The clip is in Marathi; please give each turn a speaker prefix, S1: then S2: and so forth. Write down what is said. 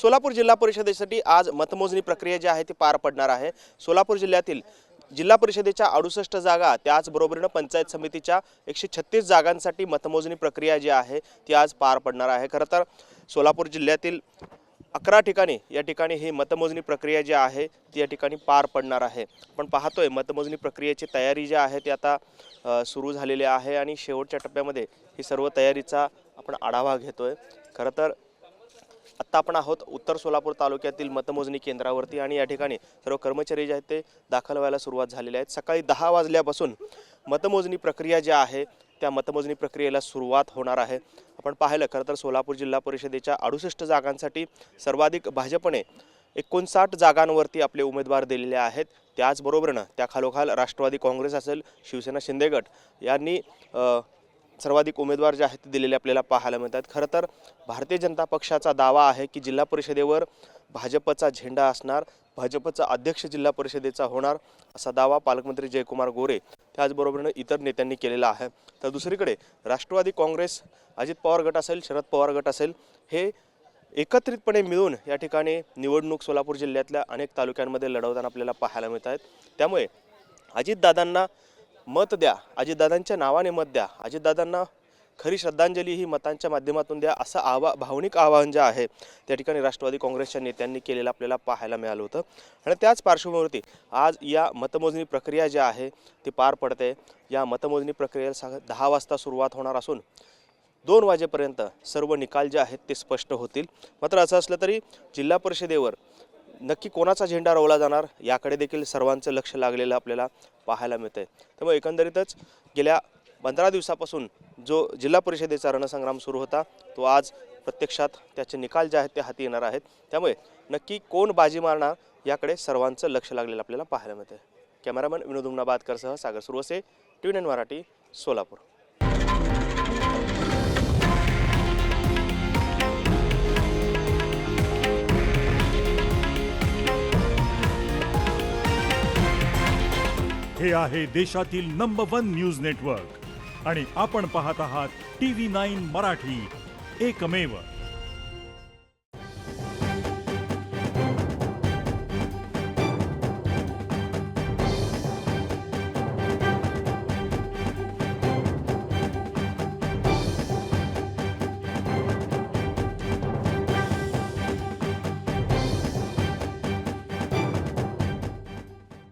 S1: सोलापूर जिल्हा परिषदेसाठी आज मतमोजणी प्रक्रिया जी आहे ती पार पडणार आहे। सोलापूर जिल्ह्यातील जिल्हा परिषदेच्या 68 जागा त्याचबरोबरीने पंचायत समितीच्या 136 जागांसाठी मतमोजणी प्रक्रिया जी आहे ती आज पार पडणार आहे। खरं तर सोलापूर जिल्ह्यातील 11 ठिकाणी या ठिकाणी ही मतमोजणी प्रक्रिया जी आहे ती या ठिकाणी पार पडणार आहे। आपण पाहतोय मतमोजणी प्रक्रियेची तयारी जी आहे ती आता सुरू झालेली आहे आणि शेवटच्या टप्प्यामध्ये ही सर्व तयारीचा आपण आढावा घेतोय। खरं तर आत्ता आपण आहोत उत्तर सोलापूर तालुक्यातील मतमोजणी केंद्रावरती आणि या ठिकाणी सर्व कर्मचारी जे आहेत ते दाखल व्हायला सुरुवात झालेली आहे। सकाळी 10 वाजल्यापासून मतमोजणी प्रक्रिया जी आहे त्या मतमोजणी प्रक्रियेला सुरुवात होणार आहे। आपण पाहिलं खरं तर सोलापूर जिल्हा परिषदेच्या 68 जागांसाठी सर्वाधिक भाजपने 59 जागांवरती आपले उमेदवार दिलेले आहेत। त्याचबरोबरनं त्याखालोखाल राष्ट्रवादी काँग्रेस असेल, शिवसेना शिंदे गट यांनी सर्वाधिक उमेदवार जे आहेत ते दिलेले आपल्याला पाहायला मिळतात। खरं तर भारतीय जनता पक्षाचा दावा आहे की जिल्हा परिषदेवर भाजपचा झेंडा असणार, भाजपचा अध्यक्ष जिल्हा परिषदेचा होणार असा दावा पालकमंत्री जयकुमार गोरे त्याचबरोबरीने इतर नेत्यांनी केलेला आहे। तर दुसरीकडे राष्ट्रवादी काँग्रेस, अजित पवार गट असेल, शरद पवार गट असेल, हे एकत्रितपणे मिळून या ठिकाणी निवडणूक सोलापूर जिल्ह्यातल्या अनेक तालुक्यांमध्ये लढवताना आपल्याला पाहायला मिळत आहेत। त्यामुळे अजितदादांना मत द्या, अजितदादांच्या नावाने मत द्या, अजितदादांना खरी श्रद्धांजली ही मतांच्या माध्यमातून द्या असं भावनिक आवाहन जे आहे त्या ठिकाणी राष्ट्रवादी काँग्रेसच्या नेत्यांनी केलेलं आपल्याला पाहायला मिळालं होतं। आणि त्याच पार्श्वभूमीवरती आज या मतमोजणी प्रक्रिया जी आहे ती पार पडते। या मतमोजणी प्रक्रियेला 10 वाजता सुरुवात होणार असून 2 वाजेपर्यंत सर्व निकाल जे आहेत ते स्पष्ट होतील। मात्र असं असलं तरी जिल्हा परिषदेवर नक्की कोणाचा झेंडा रोवला जाणार याकडे देखील सर्वांचं लक्ष लागलेलं आपल्याला पाहायला मिळतंय। त्यामुळे एकंदरीतच गेल्या 15 दिवसापासून जो जिल्हा परिषदेचा रणसंग्राम सुरू होता तो आज प्रत्यक्षात त्याचे निकाल जे आहेत ते हाती येणार आहेत। त्यामुळे नक्की कोण बाजी मारणार याकडे सर्वांचं लक्ष लागलेलं आपल्याला पाहायला मिळतंय। कॅमेरामन विनोद उमनाबादकरसह सागर सुरवसे, TVN मराठी, सोलापूर।
S2: हे आहे देशातील नंबर 1 न्यूज नेटवर्क आणि आपण पाहत आहात TV9 मराठी, एकमेव।